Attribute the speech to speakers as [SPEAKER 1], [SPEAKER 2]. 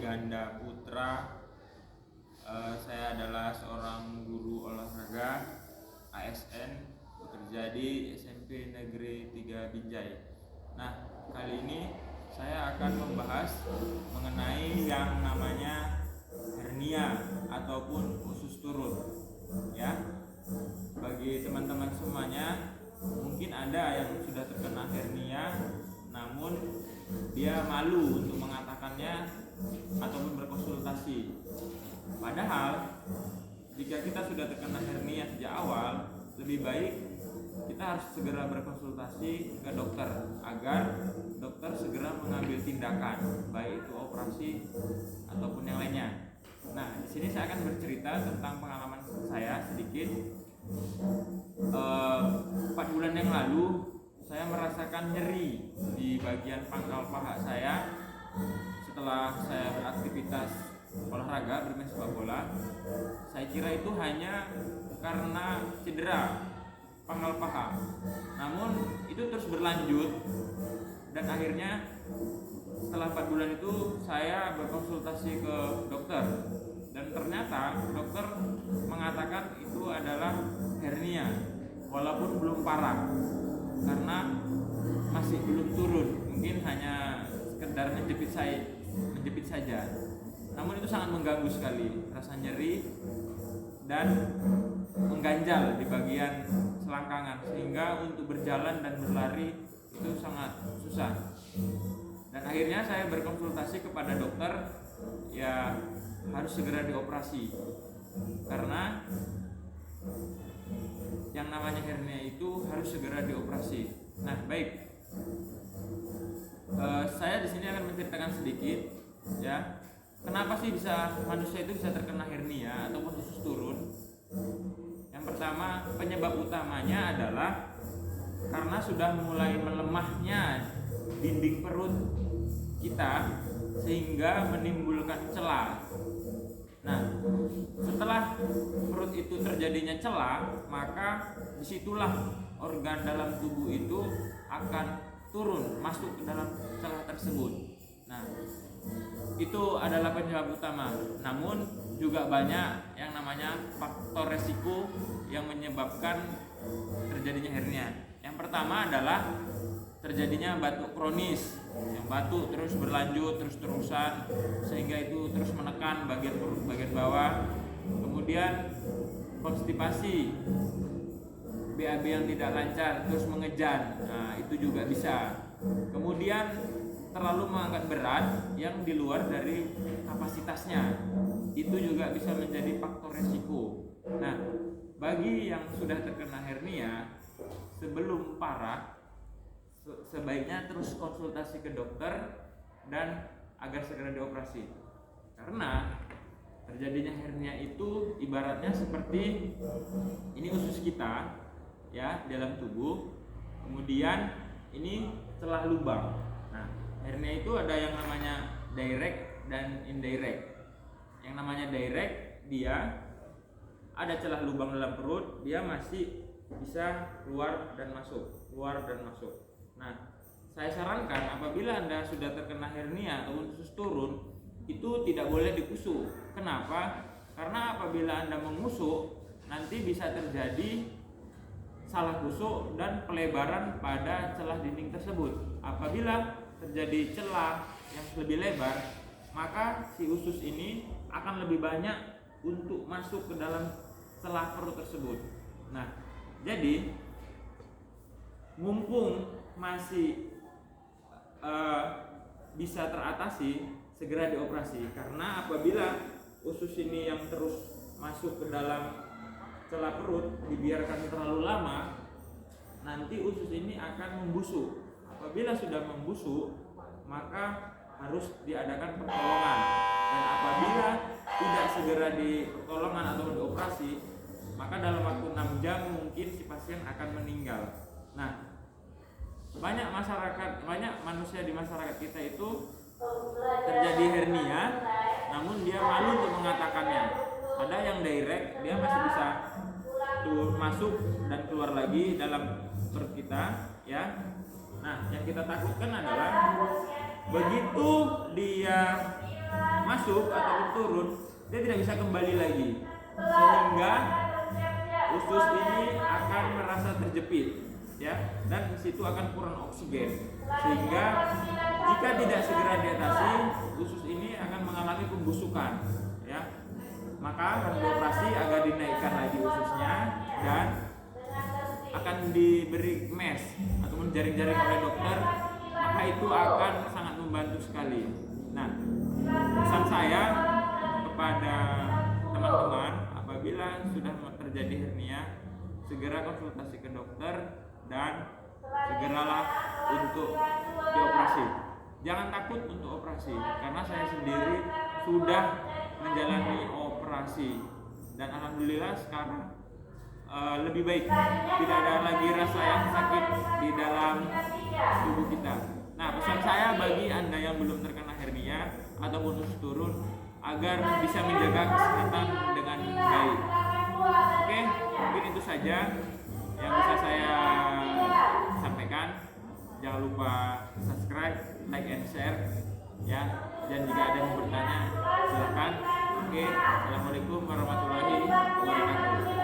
[SPEAKER 1] Ganda Putra. Saya adalah seorang guru olahraga ASN, bekerja di SMP Negeri 3 Binjai. Nah, kali ini saya akan membahas mengenai yang namanya hernia ataupun usus turun. Ya, bagi teman-teman semuanya, mungkin ada yang sudah terkena hernia, namun dia malu untuk mengatakannya ataupun berkonsultasi. Padahal jika kita sudah terkena hernia sejak awal, lebih baik kita harus segera berkonsultasi ke dokter agar dokter segera mengambil tindakan, baik itu operasi ataupun yang lainnya. Nah, di sini saya akan bercerita tentang pengalaman saya sedikit. 4 bulan yang lalu saya merasakan nyeri di bagian pangkal paha saya setelah saya beraktivitas olahraga bermain sepak bola. Saya kira itu hanya karena cedera pangkal paha, namun itu terus berlanjut dan akhirnya setelah 4 bulan itu saya berkonsultasi ke dokter dan ternyata dokter mengatakan itu adalah hernia walaupun belum parah karena masih belum turun, mungkin hanya sekedar menjepit saja. Namun itu sangat mengganggu sekali, rasa nyeri dan mengganjal di bagian selangkangan sehingga untuk berjalan dan berlari itu sangat susah. Dan akhirnya saya berkonsultasi kepada dokter, ya harus segera dioperasi karena yang namanya hernia itu harus segera dioperasi. Nah, baik, saya di sini akan menceritakan sedikit, ya, kenapa sih manusia itu bisa terkena hernia ataupun usus turun. Yang pertama, penyebab utamanya adalah karena sudah mulai melemahnya dinding perut kita sehingga menimbulkan celah. Nah, setelah perut itu terjadinya celah, maka disitulah organ dalam tubuh itu akan turun masuk ke dalam celah tersebut. Nah, itu adalah penyebab utama. Namun juga banyak yang namanya faktor resiko yang menyebabkan terjadinya hernia. Yang pertama adalah terjadinya batuk kronis, yang batuk terus berlanjut terus-terusan sehingga itu terus menekan bagian perut bagian bawah. Kemudian konstipasi, BAB yang tidak lancar terus mengejan, nah itu juga bisa. Kemudian terlalu mengangkat berat yang di luar dari kapasitasnya, itu juga bisa menjadi faktor resiko. Nah, bagi yang sudah terkena hernia, sebelum parah sebaiknya terus konsultasi ke dokter dan agar segera dioperasi. Karena terjadinya hernia itu ibaratnya seperti ini usus kita, ya, dalam tubuh. Kemudian ini celah lubang. Nah, hernia itu ada yang namanya direct dan indirect. Yang namanya direct, dia ada celah lubang dalam perut, dia masih bisa keluar dan masuk, keluar dan masuk. Nah, saya sarankan apabila Anda sudah terkena hernia atau usus turun, itu tidak boleh dikusuk. Kenapa? Karena apabila Anda mengusuk, nanti bisa terjadi salah kusuk dan pelebaran pada celah dinding tersebut. Apabila terjadi celah yang lebih lebar, maka si usus ini akan lebih banyak untuk masuk ke dalam celah perut tersebut. Nah, jadi mumpung masih bisa teratasi, segera dioperasi. Karena apabila usus ini yang terus masuk ke dalam celah perut dibiarkan terlalu lama, nanti usus ini akan membusuk. Apabila sudah membusuk, maka harus diadakan pertolongan. Dan apabila tidak segera ditolongan atau dioperasi, maka dalam waktu 6 jam mungkin si pasien akan meninggal. Nah, banyak manusia di masyarakat kita itu terjadi hernia, namun dia malu untuk mengatakannya. Ada yang direct, dia masih bisa masuk dan keluar lagi dalam perut kita, ya. Nah, yang kita takutkan adalah begitu dia masuk ataupun turun, dia tidak bisa kembali lagi, sehingga usus ini akan merasa terjepit, ya, dan di situ akan kurang oksigen, sehingga jika tidak segera diatasi, usus ini akan mengalami pembusukan, ya. Maka harus dioperasi agar dinaikkan lagi ususnya dan akan diberi mesh ataupun jaring-jaring oleh dokter, maka itu akan sangat membantu sekali. Nah, pesan saya kepada teman-teman, apabila sudah terjadi hernia, segera konsultasi ke dokter dan segeralah untuk dioperasi. Jangan takut untuk operasi, karena saya sendiri sudah menjalani operasi dan alhamdulillah sekarang lebih baik, tidak ada lagi rasa yang sakit di dalam tubuh kita. Nah, pesan saya bagi Anda yang belum terkena hernia ataupun usus turun, agar bisa menjaga kesehatan dengan baik. Oke, mungkin itu saja yang bisa saya sampaikan. Jangan lupa subscribe, like, and share, ya. Dan jika ada yang bertanya, silakan. Oke, assalamualaikum warahmatullahi wabarakatuh.